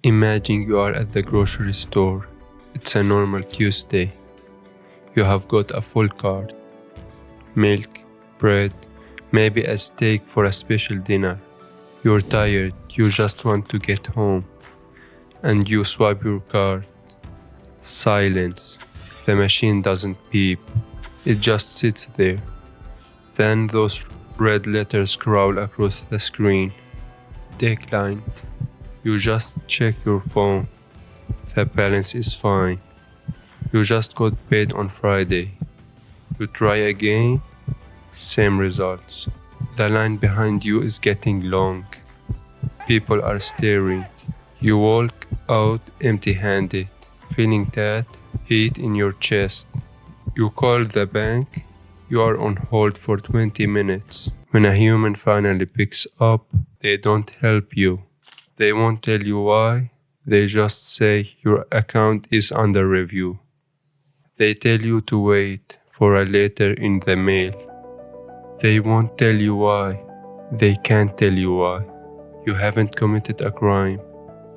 Imagine you are at the grocery store. It's a normal Tuesday. You have got a full cart. Milk, bread, maybe a steak for a special dinner. You're tired, you just want to get home. And you swipe your card. Silence. The machine doesn't beep. It just sits there. Then those red letters scroll across the screen. Declined. You just check your phone. The balance is fine. You just got paid on Friday. You try again. Same results. The line behind you is getting long. People are staring. You walk out empty-handed, feeling that heat in your chest. You call the bank. You are on hold for 20 minutes. When a human finally picks up, they don't help you. They won't tell you why. They just say your account is under review. They tell you to wait for a letter in the mail. They won't tell you why. They can't tell you why. You haven't committed a crime.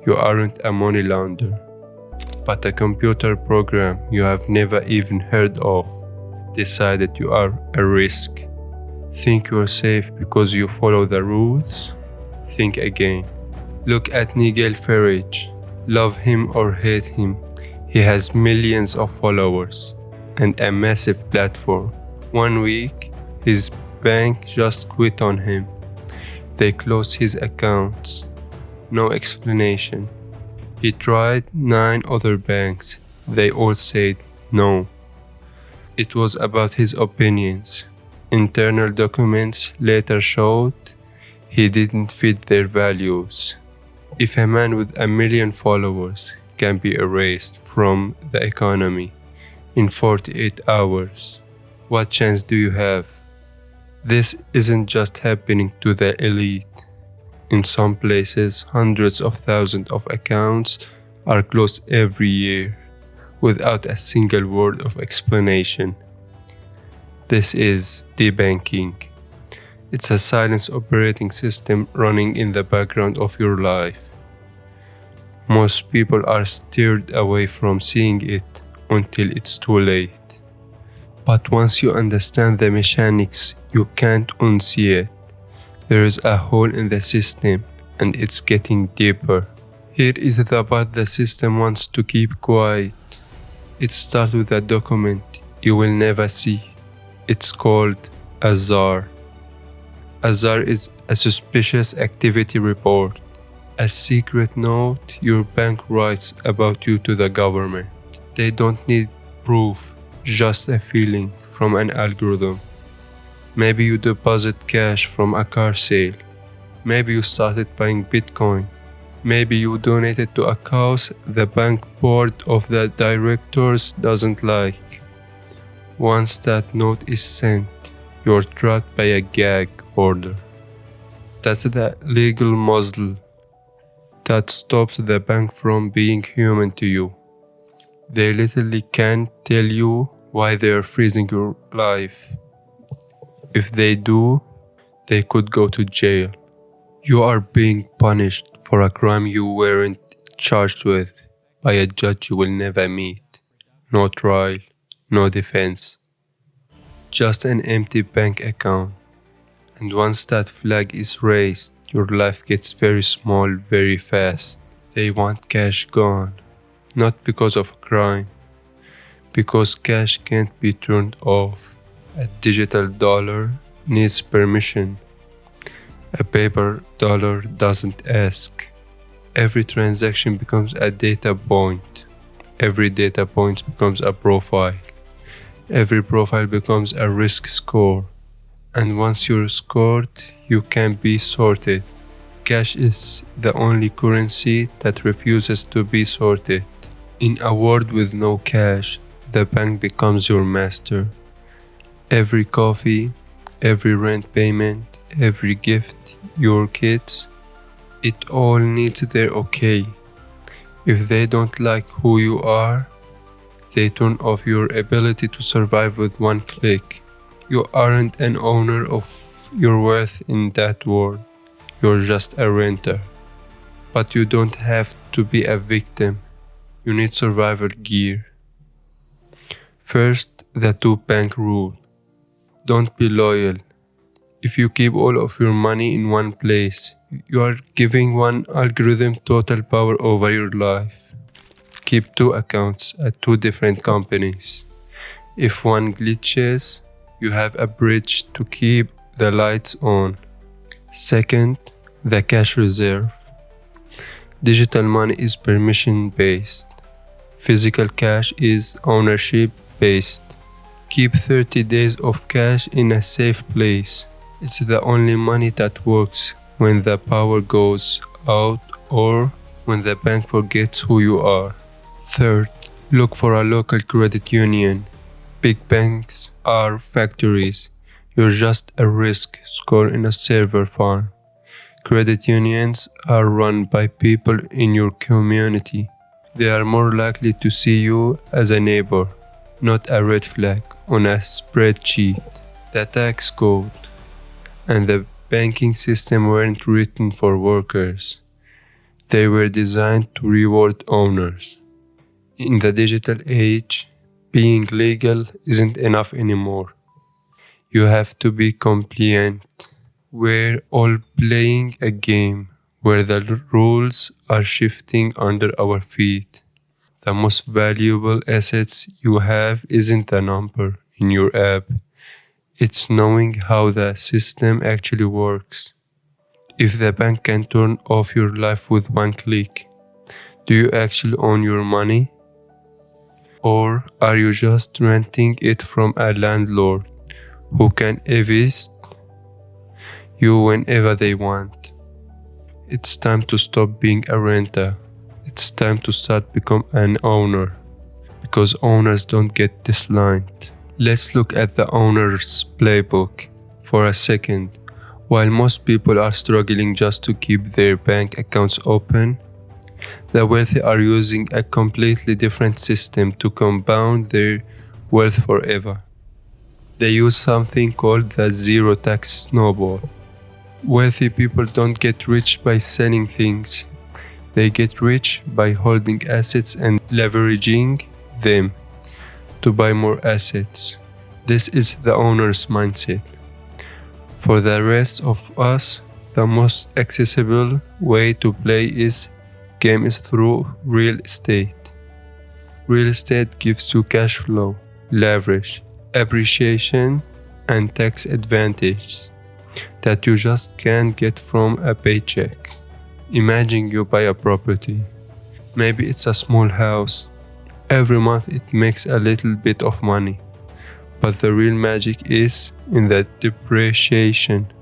You aren't a money launderer. But a computer program you have never even heard of decided you are a risk. Think you're safe because you follow the rules? Think again. Look at Nigel Farage. Love him or hate him, he has millions of followers and a massive platform. 1 week, his bank just quit on him. They closed his accounts. No explanation. He tried 9 other banks. They all said no. It was about his opinions. Internal documents later showed he didn't fit their values. If a man with 1 million followers can be erased from the economy in 48 hours, what chance do you have? This isn't just happening to the elite. In some places, hundreds of thousands of accounts are closed every year without a single word of explanation. This is debanking. It's a silent operating system running in the background of your life. Most people are steered away from seeing it until it's too late. But once you understand the mechanics, you can't unsee it. There is a hole in the system, and it's getting deeper. Here is the part the system wants to keep quiet. It starts with a document you will never see. It's called a ZAR. A ZAR is a suspicious activity report, a secret note your bank writes about you to the government. They don't need proof, just a feeling from an algorithm. Maybe you deposit cash from a car sale. Maybe you started buying Bitcoin. Maybe you donated to a cause the bank board of the directors doesn't like. Once that note is sent, you're trapped by a gag order. That's the legal muzzle that stops the bank from being human to you. They literally can't tell you why they are freezing your life. If they do, they could go to jail. You are being punished for a crime you weren't charged with by a judge you will never meet. No trial, no defense. Just an empty bank account. And once that flag is raised, your life gets very small very fast. They want cash gone. Not because of a crime. Because cash can't be turned off. A digital dollar needs permission. A paper dollar doesn't ask. Every transaction becomes a data point. Every data point becomes a profile. Every profile becomes a risk score. And once you're scored, you can be sorted. Cash is the only currency that refuses to be sorted. In a world with no cash, the bank becomes your master. Every coffee, every rent payment, every gift, your kids, it all needs their okay. If they don't like who you are, they turn off your ability to survive with one click. You aren't an owner of your worth in that world. You're just a renter. But you don't have to be a victim. You need survival gear. First, the two-bank rule. Don't be loyal. If you keep all of your money in one place, you are giving one algorithm total power over your life. Keep two accounts at two different companies. If one glitches, you have a bridge to keep the lights on. Second, the cash reserve. Digital money is permission-based. Physical cash is ownership-based. Keep 30 days of cash in a safe place. It's the only money that works when the power goes out or when the bank forgets who you are. Third, look for a local credit union. Big banks are factories. You're just a risk score in a server farm. Credit unions are run by people in your community. They are more likely to see you as a neighbor, not a red flag on a spreadsheet. The tax code and the banking system weren't written for workers. They were designed to reward owners. In the digital age, being legal isn't enough anymore. You have to be compliant. We're all playing a game where the rules are shifting under our feet. The most valuable assets you have isn't the number in your app. It's knowing how the system actually works. If the bank can turn off your life with one click, do you actually own your money? Or are you just renting it from a landlord who can evict you whenever they want? It's time to stop being a renter. It's time to start become an owner, because owners don't get disliked. Let's look at the owner's playbook for a second. While most people are struggling just to keep their bank accounts open, the wealthy are using a completely different system to compound their wealth forever. They use something called the zero tax snowball. Wealthy people don't get rich by selling things. They get rich by holding assets and leveraging them to buy more assets. This is the owner's mindset. For the rest of us, the most accessible way to play is through real estate. Real estate gives you cash flow, leverage, appreciation, and tax advantages that you just can't get from a paycheck. Imagine you buy a property. Maybe it's a small house. Every month it makes a little bit of money. But the real magic is in the depreciation.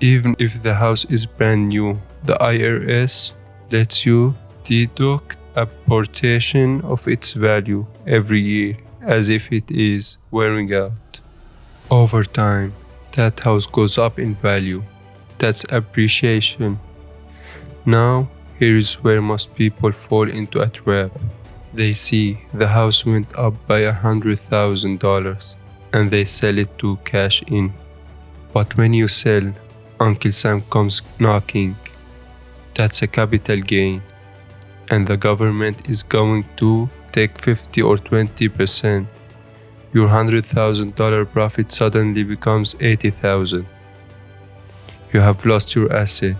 Even if the house is brand new, the IRS lets you deduct a portion of its value every year as if it is wearing out. Over time, that house goes up in value. That's appreciation. Now, here is where most people fall into a trap. They see the house went up by $100,000 and they sell it to cash in. But when you sell, Uncle Sam comes knocking. That's a capital gain, and the government is going to take 50 or 20%. Your $100,000 profit suddenly becomes $80,000. You have lost your asset,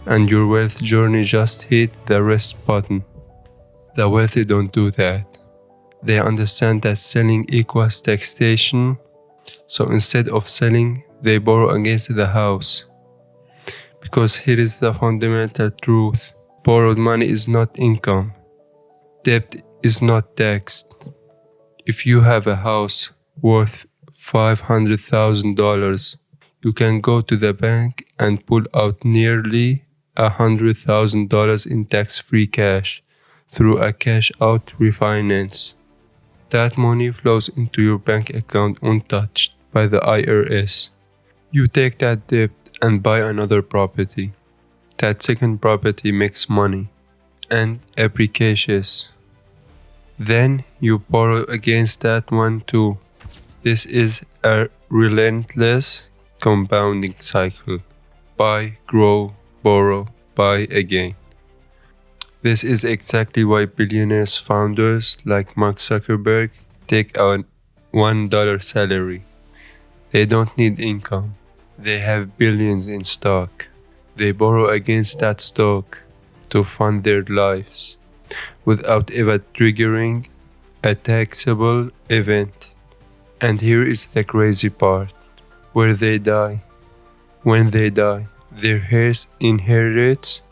and your wealth journey just hit the rest button. The wealthy don't do that. They understand that selling equals taxation, so instead of selling, they borrow against the house. Because here is the fundamental truth. Borrowed money is not income. Debt is not taxed. If you have a house worth $500,000, you can go to the bank and pull out nearly $100,000 in tax-free cash through a cash-out refinance. That money flows into your bank account untouched by the IRS. You take that debt and buy another property. That second property makes money and appreciates. Then you borrow against that one too. This is a relentless compounding cycle. Buy, grow, borrow, buy again. This is exactly why billionaires founders like Mark Zuckerberg take a $1 salary. They don't need income. They have billions in stock. They borrow against that stock to fund their lives without ever triggering a taxable event. And here is the crazy part. When they die, their heirs inherits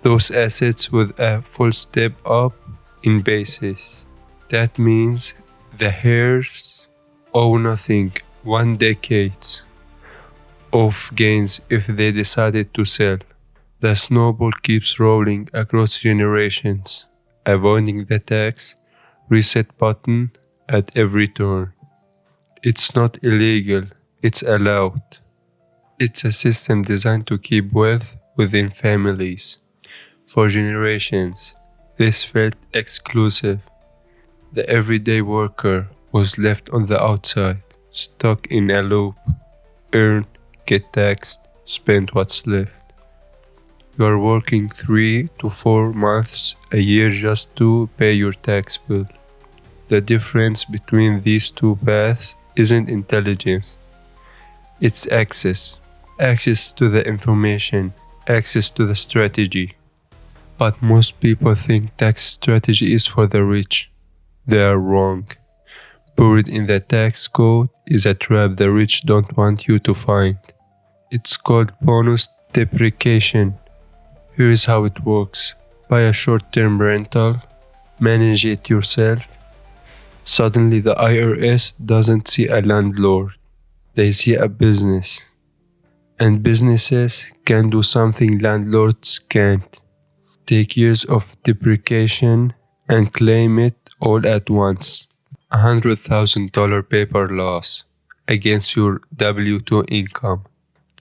those assets with a full step up in basis. That means the heirs owe nothing, 1 decade of gains if they decided to sell. The snowball keeps rolling across generations, avoiding the tax reset button at every turn. It's not illegal, it's allowed. It's a system designed to keep wealth within families. For generations, this felt exclusive. The everyday worker was left on the outside, stuck in a loop. Earn, get taxed, spend what's left. You are working 3 to 4 months a year just to pay your tax bill. The difference between these two paths isn't intelligence, it's access. Access to the information, access to the strategy. But most people think tax strategy is for the rich. They are wrong. Buried in the tax code is a trap the rich don't want you to find. It's called bonus depreciation. Here is how it works. Buy a short-term rental, manage it yourself. Suddenly the IRS doesn't see a landlord. They see a business. And businesses can do something landlords can't. Take years of depreciation and claim it all at once. $100,000 paper loss against your W-2 income.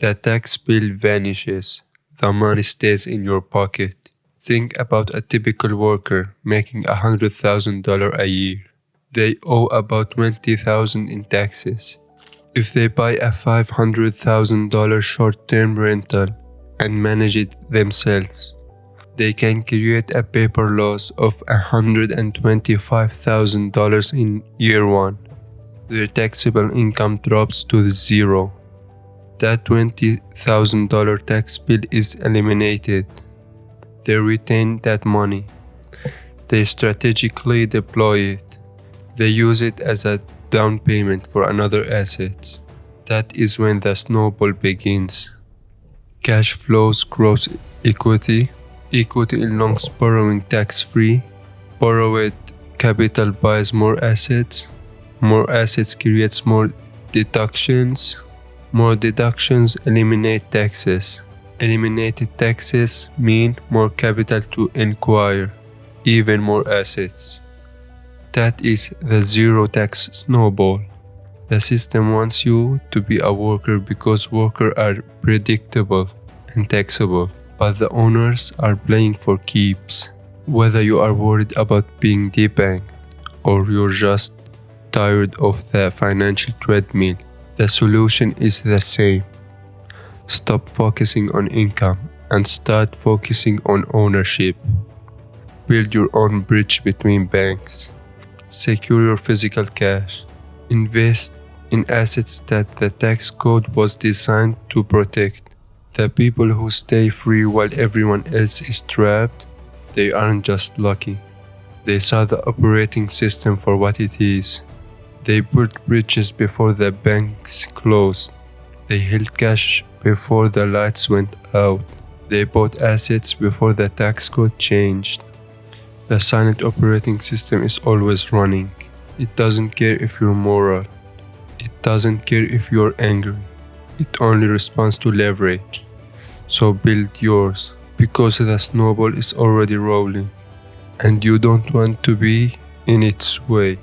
The tax bill vanishes. The money stays in your pocket. Think about a typical worker making $100,000 a year. They owe about $20,000 in taxes. If they buy a $500,000 short-term rental and manage it themselves, they can create a paper loss of $125,000 in year one. Their taxable income drops to zero. That $20,000 tax bill is eliminated. They retain that money. They strategically deploy it. They use it as a down payment for another asset. That is when the snowball begins. Cash flows grows equity. Equity elongs borrowing tax-free. Borrowed capital buys more assets. More assets creates more deductions. More deductions eliminate taxes. Eliminated taxes mean more capital to acquire, even more assets. That is the zero tax snowball. The system wants you to be a worker because workers are predictable and taxable, but the owners are playing for keeps. Whether you are worried about being debanked or you're just tired of the financial treadmill, the solution is the same. Stop focusing on income and start focusing on ownership. Build your own bridge between banks. Secure your physical cash. Invest in assets that the tax code was designed to protect. The people who stay free while everyone else is trapped, they aren't just lucky. They saw the operating system for what it is. They built bridges before the banks closed. They held cash before the lights went out. They bought assets before the tax code changed. The silent operating system is always running. It doesn't care if you're moral. It doesn't care if you're angry. It only responds to leverage. So build yours, because the snowball is already rolling, and you don't want to be in its way.